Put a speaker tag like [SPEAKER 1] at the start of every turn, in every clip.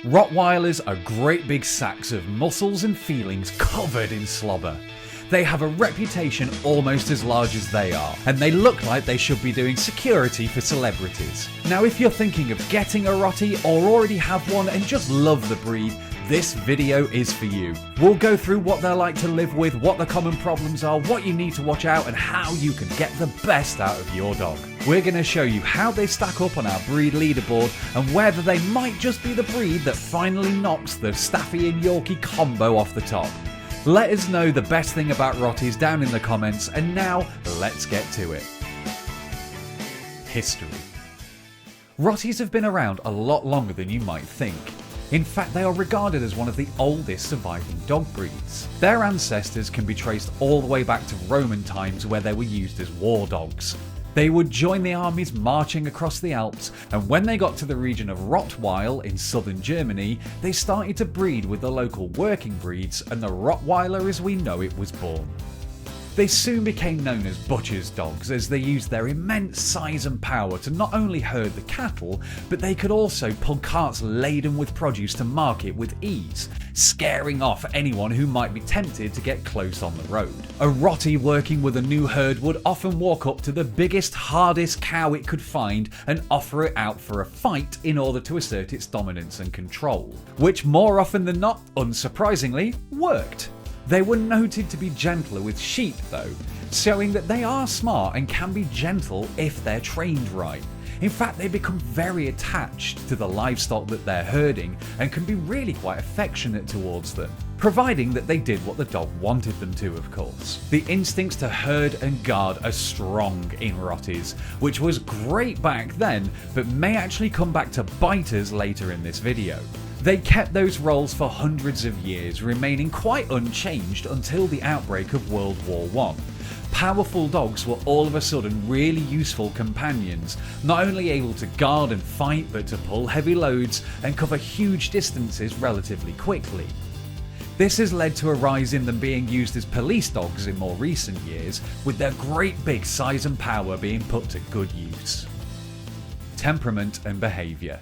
[SPEAKER 1] Rottweilers are great big sacks of muscles and feelings covered in slobber. They have a reputation almost as large as they are, and they look like they should be doing security for celebrities. Now if you're thinking of getting a Rottie or already have one and just love the breed, this video is for you. We'll go through what they're like to live with, what the common problems are, what you need to watch out, and how you can get the best out of your dog. We're going to show you how they stack up on our breed leaderboard and whether they might just be the breed that finally knocks the Staffie and Yorkie combo off the top. Let us know the best thing about Rotties down in the comments, and now let's get to it. History. Rotties have been around a lot longer than you might think. In fact, they are regarded as one of the oldest surviving dog breeds. Their ancestors can be traced all the way back to Roman times, where they were used as war dogs. They would join the armies marching across the Alps, and when they got to the region of Rottweil in southern Germany, they started to breed with the local working breeds, and the Rottweiler as we know it was born. They soon became known as butcher's dogs, as they used their immense size and power to not only herd the cattle, but they could also pull carts laden with produce to market with ease, scaring off anyone who might be tempted to get close on the road. A Rottie working with a new herd would often walk up to the biggest, hardest cow it could find and offer it out for a fight in order to assert its dominance and control, which more often than not, unsurprisingly, worked. They were noted to be gentler with sheep though, showing that they are smart and can be gentle if they're trained right. In fact, they become very attached to the livestock that they're herding and can be really quite affectionate towards them, providing that they did what the dog wanted them to, of course. The instincts to herd and guard are strong in Rotties, which was great back then, but may actually come back to bite us later in this video. They kept those roles for hundreds of years, remaining quite unchanged until the outbreak of World War I. Powerful dogs were all of a sudden really useful companions, not only able to guard and fight, but to pull heavy loads and cover huge distances relatively quickly. This has led to a rise in them being used as police dogs in more recent years, with their great big size and power being put to good use. Temperament and behaviour.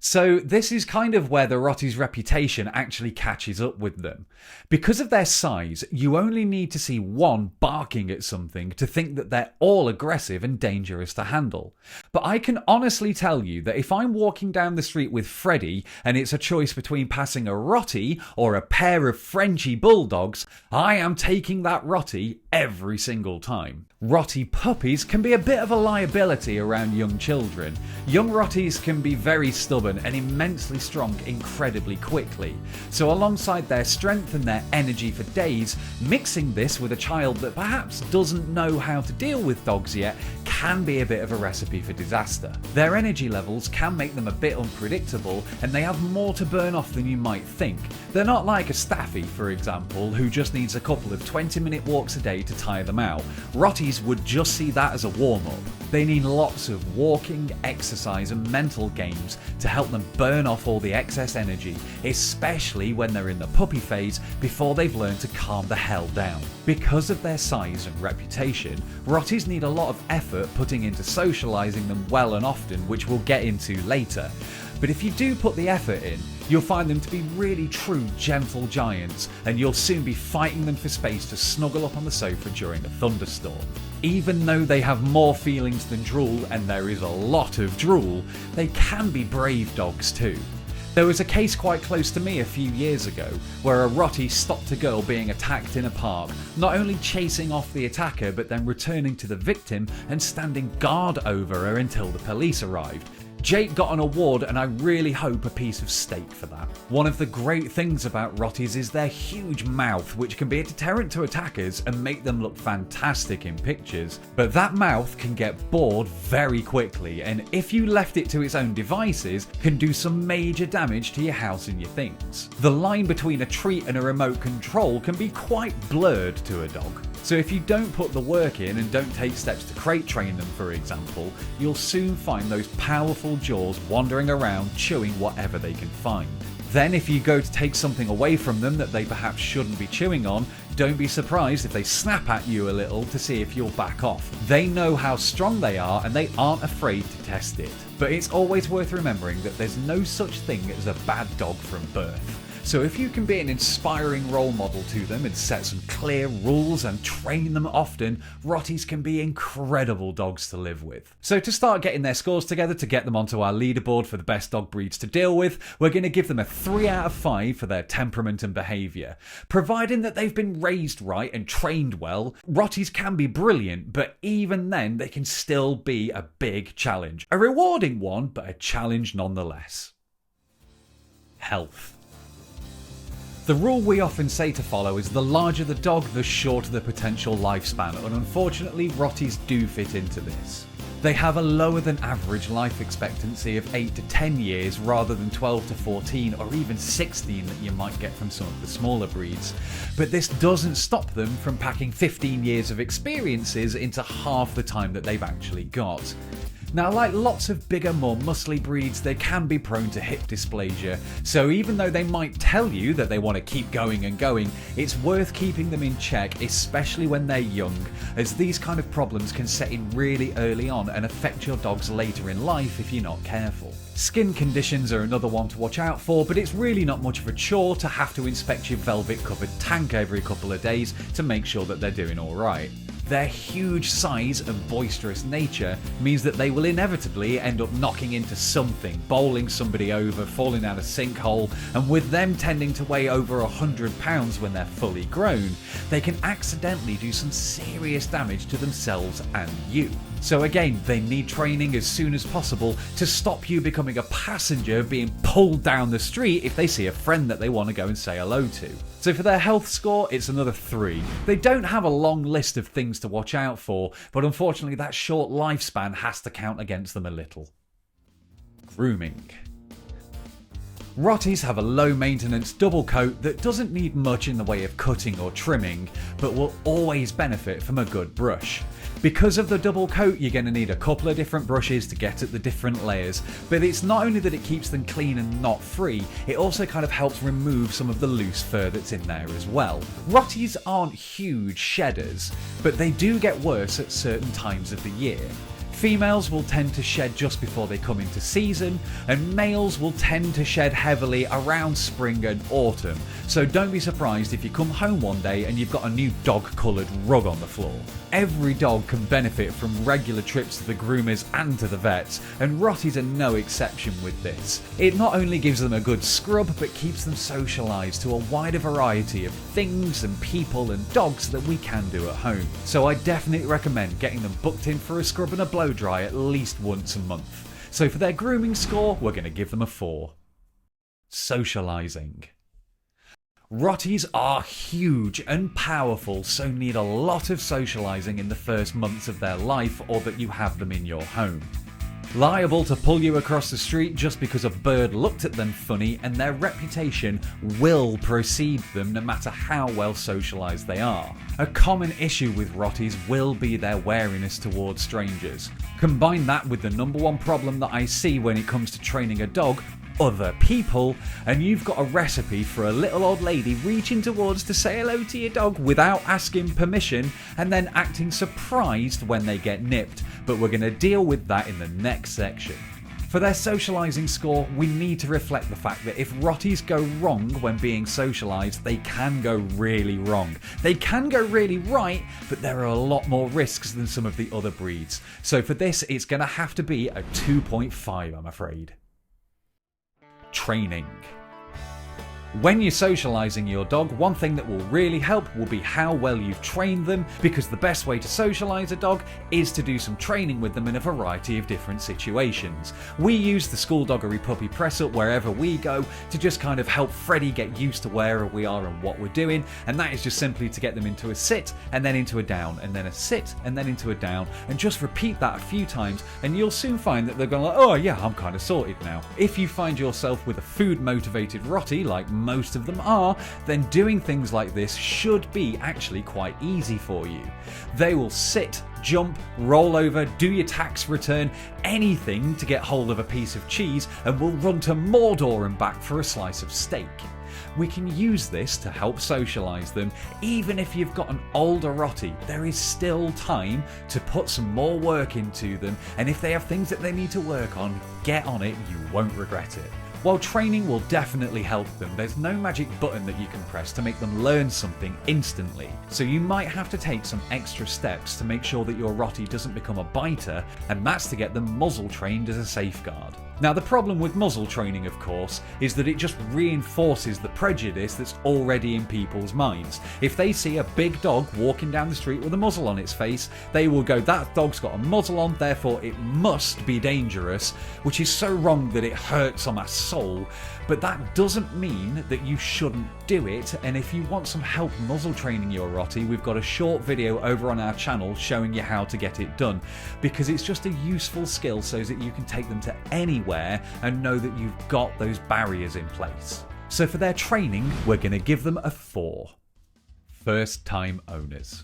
[SPEAKER 1] So this is kind of where the Rottie's reputation actually catches up with them. Because of their size, you only need to see one barking at something to think that they're all aggressive and dangerous to handle. But I can honestly tell you that if I'm walking down the street with Freddie and it's a choice between passing a Rottie or a pair of Frenchy bulldogs, I am taking that Rottie every single time. Rottie puppies can be a bit of a liability around young children. Young Rotties can be very stubborn and immensely strong incredibly quickly. So alongside their strength and their energy for days, mixing this with a child that perhaps doesn't know how to deal with dogs yet can be a bit of a recipe for disaster. Their energy levels can make them a bit unpredictable, and they have more to burn off than you might think. They're not like a Staffie, for example, who just needs a couple of 20-minute walks a day to tire them out. Rotties would just see that as a warm-up. They need lots of walking, exercise and mental games to help them burn off all the excess energy, especially when they're in the puppy phase before they've learned to calm the hell down. Because of their size and reputation, Rotties need a lot of effort putting into socializing them well and often, which we'll get into later. But if you do put the effort in, you'll find them to be really true gentle giants, and you'll soon be fighting them for space to snuggle up on the sofa during a thunderstorm. Even though they have more feelings than drool, and there is a lot of drool, they can be brave dogs too. There was a case quite close to me a few years ago where a Rottie stopped a girl being attacked in a park, not only chasing off the attacker but then returning to the victim and standing guard over her until the police arrived. Jake got an award, and I really hope a piece of steak for that. One of the great things about Rotties is their huge mouth, which can be a deterrent to attackers and make them look fantastic in pictures. But that mouth can get bored very quickly, and if you left it to its own devices, can do some major damage to your house and your things. The line between a treat and a remote control can be quite blurred to a dog. So if you don't put the work in and don't take steps to crate train them, for example, you'll soon find those powerful jaws wandering around chewing whatever they can find. Then if you go to take something away from them that they perhaps shouldn't be chewing on, don't be surprised if they snap at you a little to see if you'll back off. They know how strong they are and they aren't afraid to test it. But it's always worth remembering that there's no such thing as a bad dog from birth. So if you can be an inspiring role model to them and set some clear rules and train them often, Rotties can be incredible dogs to live with. So to start getting their scores together to get them onto our leaderboard for the best dog breeds to deal with, we're going to give them a 3 out of 5 for their temperament and behaviour. Providing that they've been raised right and trained well, Rotties can be brilliant, but even then they can still be a big challenge. A rewarding one, but a challenge nonetheless. Health. The rule we often say to follow is the larger the dog, the shorter the potential lifespan, and unfortunately Rotties do fit into this. They have a lower than average life expectancy of 8 to 10 years rather than 12 to 14 or even 16 that you might get from some of the smaller breeds. But this doesn't stop them from packing 15 years of experiences into half the time that they've actually got. Now, like lots of bigger, more muscly breeds, they can be prone to hip dysplasia, so even though they might tell you that they want to keep going and going, it's worth keeping them in check, especially when they're young, as these kind of problems can set in really early on and affect your dogs later in life if you're not careful. Skin conditions are another one to watch out for, but it's really not much of a chore to have to inspect your velvet covered tank every couple of days to make sure that they're doing alright. Their huge size and boisterous nature means that they will inevitably end up knocking into something, bowling somebody over, falling down a sinkhole, and with them tending to weigh over 100 pounds when they're fully grown, they can accidentally do some serious damage to themselves and you. So again, they need training as soon as possible to stop you becoming a passenger being pulled down the street if they see a friend that they want to go and say hello to. So for their health score, it's another 3. They don't have a long list of things to watch out for, but unfortunately that short lifespan has to count against them a little. Grooming. Rotties have a low maintenance double coat that doesn't need much in the way of cutting or trimming, but will always benefit from a good brush. Because of the double coat, you're going to need a couple of different brushes to get at the different layers, but it's not only that it keeps them clean and not free, it also kind of helps remove some of the loose fur that's in there as well. Rotties aren't huge shedders, but they do get worse at certain times of the year. Females will tend to shed just before they come into season, and males will tend to shed heavily around spring and autumn, so don't be surprised if you come home one day and you've got a new dog-coloured rug on the floor. Every dog can benefit from regular trips to the groomers and to the vets, and Rotties are no exception with this. It not only gives them a good scrub, but keeps them socialised to a wider variety of things and people and dogs that we can do at home. So I definitely recommend getting them booked in for a scrub and a blow dry at least once a month. So for their grooming score, we're going to give them a 4. Socializing. Rotties are huge and powerful, so need a lot of socializing in the first months of their life or that you have them in your home. Liable to pull you across the street just because a bird looked at them funny, and their reputation will precede them no matter how well socialised they are. A common issue with Rotties will be their wariness towards strangers. Combine that with the number one problem that I see when it comes to training a dog, other people, and you've got a recipe for a little old lady reaching towards to say hello to your dog without asking permission and then acting surprised when they get nipped, but we're going to deal with that in the next section. For their socialising score, we need to reflect the fact that if Rotties go wrong when being socialised, they can go really wrong. They can go really right, but there are a lot more risks than some of the other breeds. So for this, it's going to have to be a 2.5, I'm afraid. Training. When you're socialising your dog, one thing that will really help will be how well you've trained them, because the best way to socialise a dog is to do some training with them in a variety of different situations. We use the SkoolDoggery puppy press up wherever we go to just kind of help Freddie get used to where we are and what we're doing, and that is just simply to get them into a sit and then into a down and then a sit and then into a down, and just repeat that a few times and you'll soon find that they're going like, oh yeah, I'm kind of sorted now. If you find yourself with a food motivated Rottie like most of them are, then doing things like this should be actually quite easy for you. They will sit, jump, roll over, do your tax return, anything to get hold of a piece of cheese, and will run to Mordor and back for a slice of steak. We can use this to help socialise them. Even if you've got an older Rottie, there is still time to put some more work into them, and if they have things that they need to work on, get on it, you won't regret it. While training will definitely help them, there's no magic button that you can press to make them learn something instantly. So you might have to take some extra steps to make sure that your Rottie doesn't become a biter, and that's to get them muzzle trained as a safeguard. Now the problem with muzzle training, of course, is that it just reinforces the prejudice that's already in people's minds. If they see a big dog walking down the street with a muzzle on its face, they will go, that dog's got a muzzle on, therefore it must be dangerous, which is so wrong that it hurts on my soul. But that doesn't mean that you shouldn't do it, and if you want some help muzzle training your Rottie, we've got a short video over on our channel showing you how to get it done, because it's just a useful skill so that you can take them to anywhere and know that you've got those barriers in place. So for their training, we're going to give them a 4. First time owners.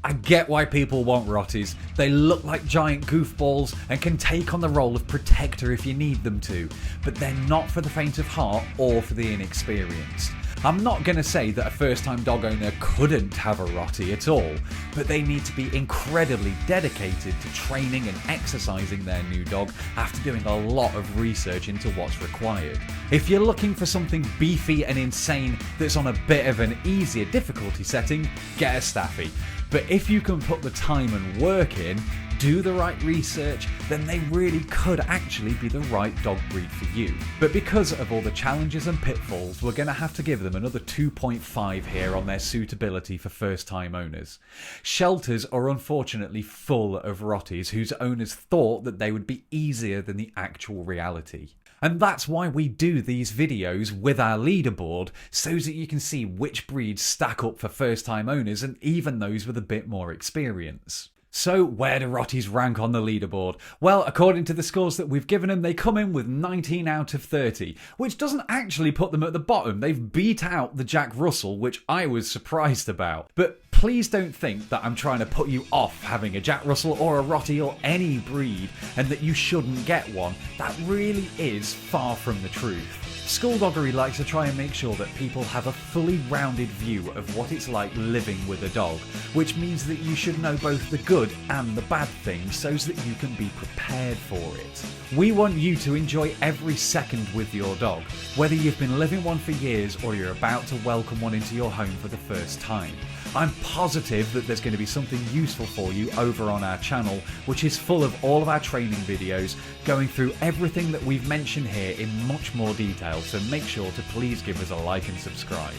[SPEAKER 1] I get why people want Rotties. They look like giant goofballs and can take on the role of protector if you need them to, but they're not for the faint of heart or for the inexperienced. I'm not going to say that a first-time dog owner couldn't have a Rottie at all, but they need to be incredibly dedicated to training and exercising their new dog after doing a lot of research into what's required. If you're looking for something beefy and insane that's on a bit of an easier difficulty setting, get a Staffie. But if you can put the time and work in, do the right research, then they really could actually be the right dog breed for you. But because of all the challenges and pitfalls, we're going to have to give them another 2.5 here on their suitability for first time owners. Shelters are unfortunately full of Rotties whose owners thought that they would be easier than the actual reality. And that's why we do these videos with our leaderboard, so that you can see which breeds stack up for first time owners and even those with a bit more experience. So where do Rotties rank on the leaderboard? Well, according to the scores that we've given them, they come in with 19 out of 30, which doesn't actually put them at the bottom. They've beat out the Jack Russell, which I was surprised about. But please don't think that I'm trying to put you off having a Jack Russell or a Rottie or any breed and that you shouldn't get one. That really is far from the truth. SkoolDoggery likes to try and make sure that people have a fully rounded view of what it's like living with a dog, which means that you should know both the good and the bad things so that you can be prepared for it. We want you to enjoy every second with your dog, whether you've been living one for years or you're about to welcome one into your home for the first time. I'm positive that there's going to be something useful for you over on our channel, which is full of all of our training videos, going through everything that we've mentioned here in much more detail, so make sure to please give us a like and subscribe.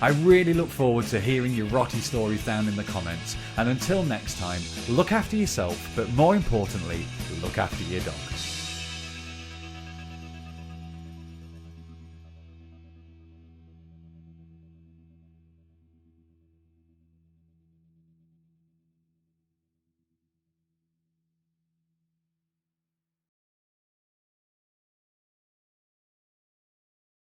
[SPEAKER 1] I really look forward to hearing your Rottie stories down in the comments, and until next time, look after yourself, but more importantly, look after your dog.